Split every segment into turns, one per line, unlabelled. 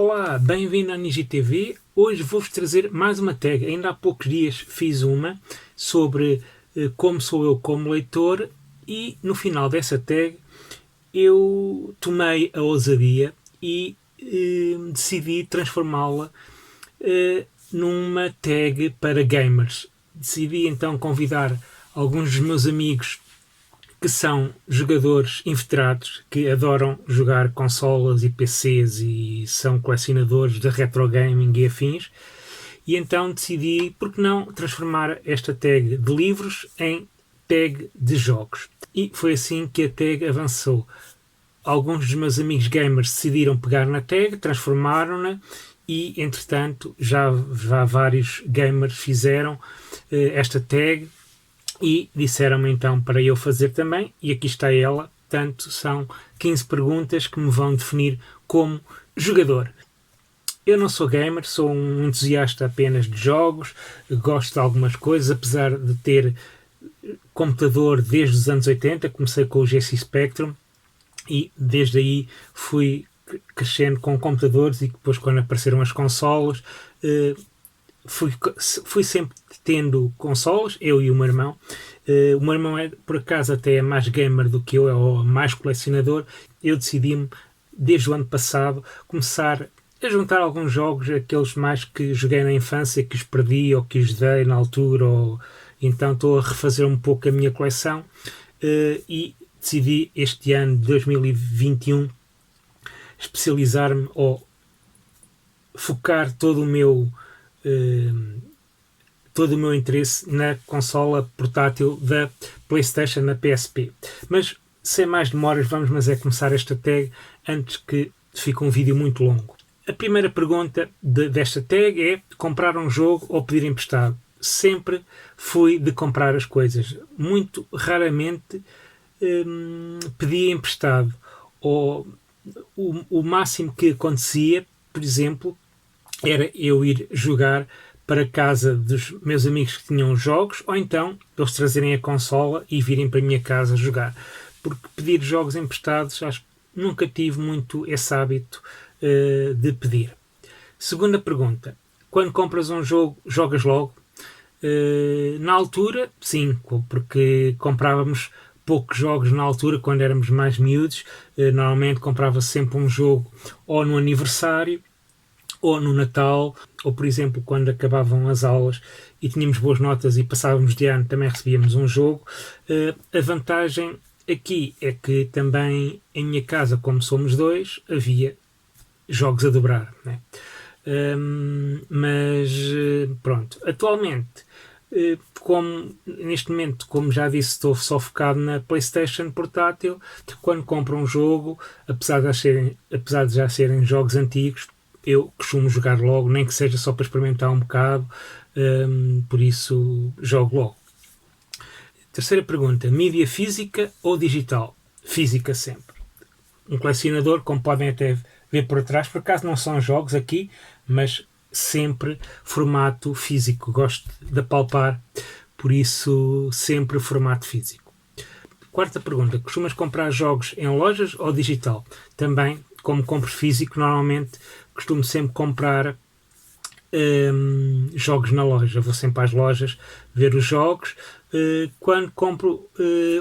Olá, bem-vindo à NigiTV. Hoje vou-vos trazer mais uma tag. Ainda há poucos dias fiz uma sobre como sou eu como leitor e no final dessa tag eu tomei a ousadia e decidi transformá-la numa tag para gamers. Decidi então convidar alguns dos meus amigos que são jogadores inveterados, que adoram jogar consolas e PCs e são colecionadores de retro gaming e afins. E então decidi, por que não, transformar esta tag de livros em tag de jogos. E foi assim que a tag avançou. Alguns dos meus amigos gamers decidiram pegar na tag, transformaram-na e, entretanto, já vários gamers fizeram esta tag e disseram-me então para eu fazer também, e aqui está ela. Portanto, são 15 perguntas que me vão definir como jogador. Eu não sou gamer, sou um entusiasta apenas de jogos, gosto de algumas coisas, apesar de ter computador desde os anos 80, comecei com o GC Spectrum e desde aí fui crescendo com computadores e depois quando apareceram as consolas fui sempre tendo consoles, eu e o meu irmão. O meu irmão é, por acaso, até mais gamer do que eu, é mais colecionador. Eu decidi-me, desde o ano passado, começar a juntar alguns jogos, aqueles mais que joguei na infância, que os perdi ou que os dei na altura, então estou a refazer um pouco a minha coleção e decidi este ano de 2021 especializar-me ou focar todo o meu interesse na consola portátil da PlayStation, na PSP. Mas sem mais demoras, vamos começar esta tag antes que fique um vídeo muito longo. A primeira pergunta desta tag é: comprar um jogo ou pedir emprestado? Sempre fui de comprar as coisas. Muito raramente pedi emprestado. O máximo que acontecia, por exemplo, era eu ir jogar para casa dos meus amigos que tinham jogos, ou então eles trazerem a consola e virem para a minha casa jogar. Porque pedir jogos emprestados, acho que nunca tive muito esse hábito de pedir. Segunda pergunta: quando compras um jogo, jogas logo? Na altura, sim, porque comprávamos poucos jogos na altura, quando éramos mais miúdos. Normalmente comprava sempre um jogo ou no aniversário, ou no Natal, ou por exemplo quando acabavam as aulas e tínhamos boas notas e passávamos de ano, também recebíamos um jogo. A vantagem aqui é que também em minha casa, como somos dois, havia jogos a dobrar, né? Mas pronto, atualmente, neste momento, como já disse, estou só focado na PlayStation portátil. Quando compro um jogo, apesar de já serem jogos antigos, eu costumo jogar logo, nem que seja só para experimentar um bocado, por isso jogo logo. Terceira pergunta: mídia física ou digital? Física sempre. Um colecionador, como podem até ver por trás, por acaso não são jogos aqui, mas sempre formato físico. Gosto de apalpar, por isso sempre formato físico. Quarta pergunta: costumas comprar jogos em lojas ou digital? Também, como compro físico, normalmente costumo sempre comprar jogos na loja. Vou sempre às lojas ver os jogos. Quando compro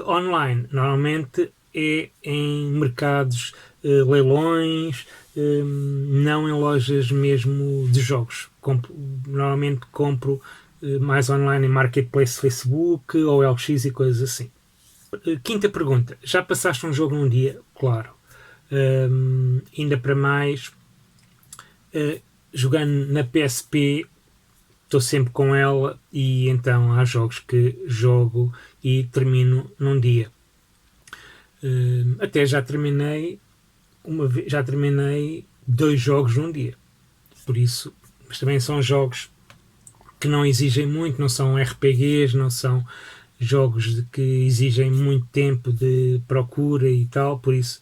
online, normalmente é em mercados, leilões, não em lojas mesmo de jogos. Normalmente compro mais online em Marketplace, Facebook ou LX e coisas assim. Quinta pergunta: já passaste um jogo num dia? Claro. Ainda para mais, jogando na PSP, estou sempre com ela e então há jogos que jogo e termino num dia. Até já terminei 2 jogos num dia, por isso, mas também são jogos que não exigem muito, não são RPGs, não são jogos que exigem muito tempo de procura e tal, por isso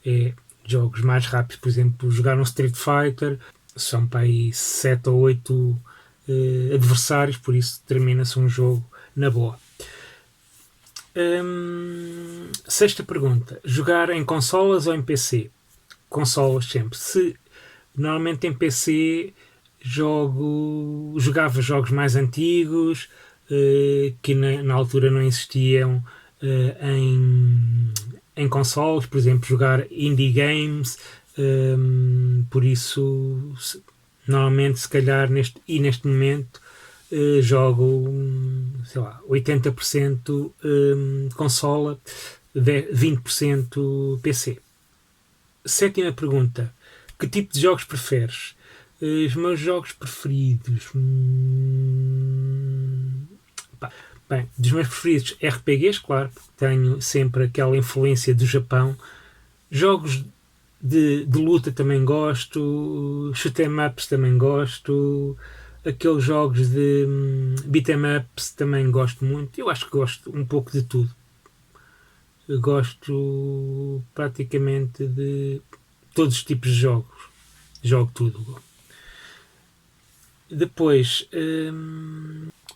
é jogos mais rápidos. Por exemplo, jogar um Street Fighter, são para aí 7 ou 8 adversários, por isso termina-se um jogo na boa. Sexta pergunta: jogar em consolas ou em PC? Consolas sempre. Se Normalmente em PC jogava jogos mais antigos, que na altura não existiam em consoles, por exemplo, jogar indie games, por isso normalmente se calhar neste momento jogo, sei lá, 80% consola, 20% PC. Sétima pergunta: que tipo de jogos preferes? Os meus jogos preferidos. Bem, dos meus preferidos, RPGs, claro, porque tenho sempre aquela influência do Japão. Jogos de luta também gosto. Shoot 'em ups também gosto. Aqueles jogos de beat'em ups também gosto muito. Eu acho que gosto um pouco de tudo. Eu gosto praticamente de todos os tipos de jogos. Jogo tudo. Depois,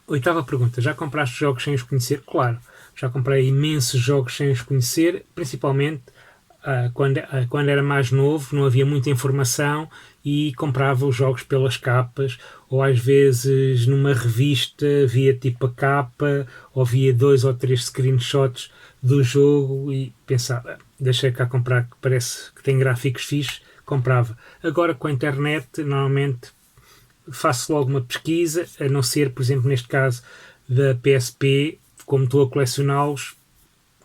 oitava pergunta: já compraste jogos sem os conhecer? Claro, já comprei imensos jogos sem os conhecer, principalmente quando era mais novo, não havia muita informação e comprava os jogos pelas capas, ou às vezes numa revista via tipo a capa, ou via 2 ou 3 screenshots do jogo e pensava, deixei cá comprar, que parece que tem gráficos fixes, comprava. Agora com a internet, normalmente faço logo uma pesquisa, a não ser, por exemplo, neste caso da PSP, como estou a colecioná-los,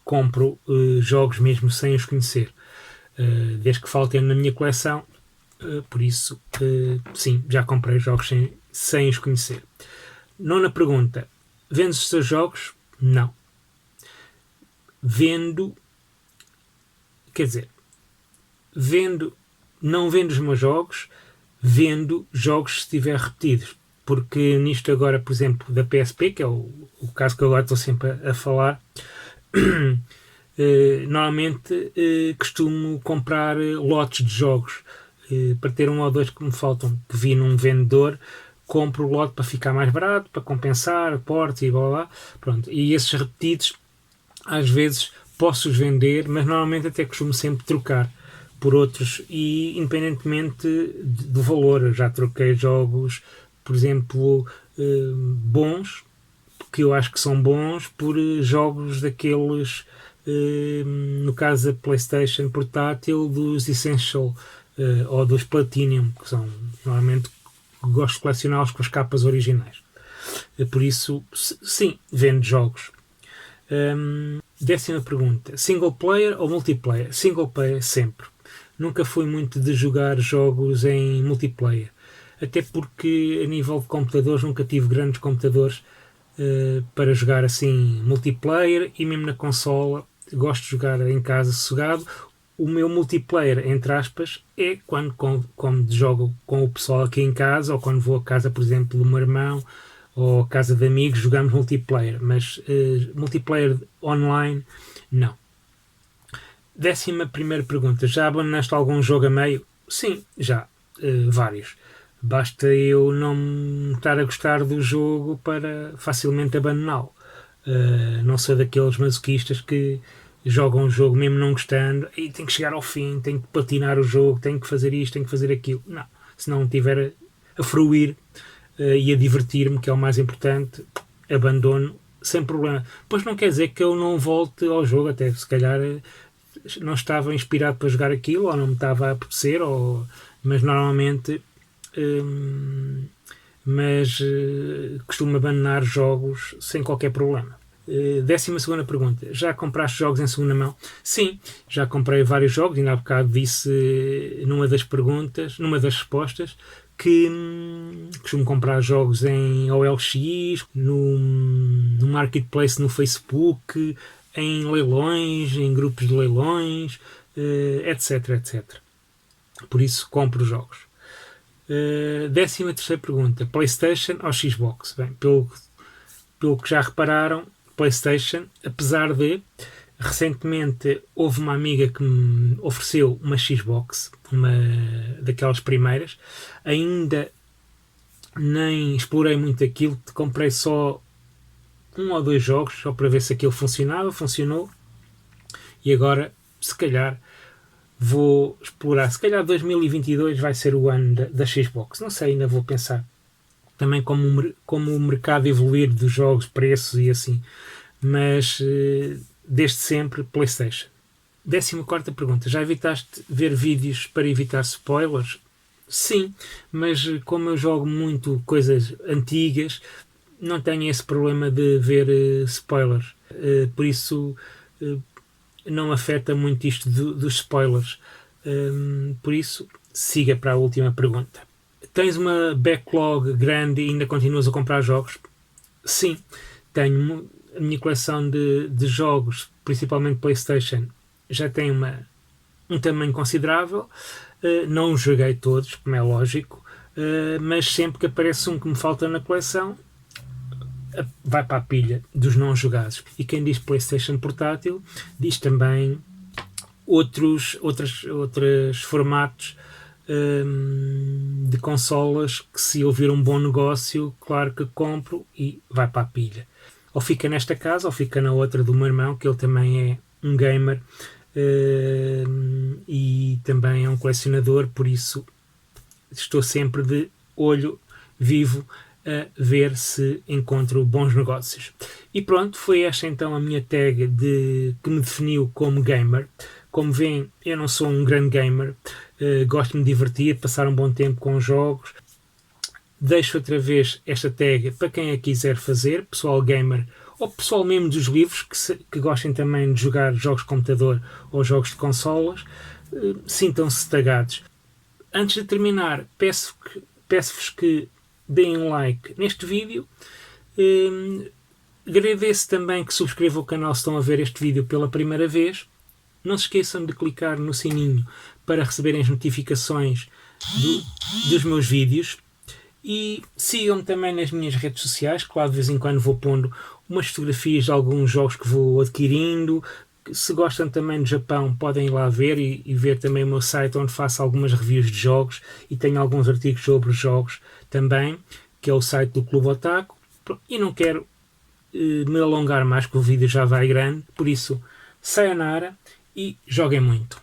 compro jogos mesmo sem os conhecer, desde que faltem na minha coleção, por isso, sim, já comprei jogos sem os conhecer. Nona pergunta: vendes os teus jogos? Não. Não vendo os meus jogos, vendo jogos se estiver repetidos, porque nisto agora, por exemplo, da PSP, que é o caso que agora estou sempre a falar, normalmente costumo comprar lotes de jogos para ter um ou dois que me faltam, que vi num vendedor, compro o lote para ficar mais barato, para compensar portes e blá blá. Pronto. E esses repetidos às vezes posso-os vender, mas normalmente até costumo sempre trocar por outros, e independentemente do valor. Eu já troquei jogos, por exemplo, bons, que eu acho que são bons, por jogos daqueles, no caso da PlayStation portátil, dos Essential ou dos Platinum, que são normalmente, gosto de colecioná-los com as capas originais. Por isso, sim, vendo jogos. Décima pergunta: single player ou multiplayer? Single player sempre. Nunca fui muito de jogar jogos em multiplayer, até porque a nível de computadores nunca tive grandes computadores para jogar assim multiplayer, e mesmo na consola gosto de jogar em casa sossegado. O meu multiplayer, entre aspas, é quando jogo com o pessoal aqui em casa, ou quando vou a casa, por exemplo, do meu irmão, ou a casa de amigos, jogamos multiplayer, mas multiplayer online, não. 11ª pergunta: já abandonaste algum jogo a meio? Sim, já, vários. Basta eu não estar a gostar do jogo para facilmente abandoná-lo. Não sou daqueles masoquistas que jogam o jogo mesmo não gostando, e tem que chegar ao fim, tem que platinar o jogo, tem que fazer isto, tem que fazer aquilo. Não, se não estiver a fruir e a divertir-me, que é o mais importante, abandono sem problema. Pois não quer dizer que eu não volte ao jogo, até se calhar não estava inspirado para jogar aquilo, ou não me estava a apetecer, mas normalmente costumo abandonar jogos sem qualquer problema. 12ª pergunta: já compraste jogos em segunda mão? Sim, já comprei vários jogos. Ainda há bocado disse numa das respostas, que costumo comprar jogos em OLX, no Marketplace, no Facebook, em leilões, em grupos de leilões, etc, etc. Por isso compro jogos. 13ª pergunta: PlayStation ou Xbox? Bem, pelo que já repararam, PlayStation, apesar de recentemente houve uma amiga que me ofereceu uma Xbox, uma daquelas primeiras. Ainda nem explorei muito aquilo, comprei só 1 ou 2 jogos só para ver se aquilo funcionava. Funcionou, e agora se calhar vou explorar. Se calhar 2022 vai ser o ano da Xbox. Não sei, ainda vou pensar. Também como o mercado evoluir dos jogos, preços e assim. Mas desde sempre PlayStation. 14ª pergunta. Já evitaste ver vídeos para evitar spoilers? Sim, mas como eu jogo muito coisas antigas, não tenho esse problema de ver spoilers. Por isso não afeta muito isto dos spoilers. Por isso, siga para a última pergunta. Tens uma backlog grande e ainda continuas a comprar jogos? Sim, tenho a minha coleção de jogos, principalmente PlayStation, já tem um tamanho considerável. Não os joguei todos, como é lógico, mas sempre que aparece um que me falta na coleção, vai para a pilha dos não jogados. E quem diz PlayStation portátil diz também outros formatos de consolas que, se eu vir um bom negócio, claro que compro e vai para a pilha. Ou fica nesta casa ou fica na outra do meu irmão, que ele também é um gamer e também é um colecionador, por isso estou sempre de olho vivo a ver se encontro bons negócios. E pronto, foi esta então a minha tag que me definiu como gamer. Como veem, eu não sou um grande gamer, gosto de me divertir, de passar um bom tempo com jogos. Deixo outra vez esta tag para quem a quiser fazer, pessoal gamer ou pessoal mesmo dos livros, que gostem também de jogar jogos de computador ou jogos de consolas, sintam-se tagados. Antes de terminar, peço-vos que deem um like neste vídeo. Agradeço também que subscrevam o canal se estão a ver este vídeo pela primeira vez. Não se esqueçam de clicar no sininho para receberem as notificações dos meus vídeos. E sigam-me também nas minhas redes sociais, que lá de vez em quando vou pondo umas fotografias de alguns jogos que vou adquirindo. Se gostam também do Japão, podem ir lá ver e ver também o meu site, onde faço algumas reviews de jogos e tenho alguns artigos sobre jogos também, que é o site do Clube Otaku. E não quero me alongar mais, porque o vídeo já vai grande, por isso, sayonara e joguem muito.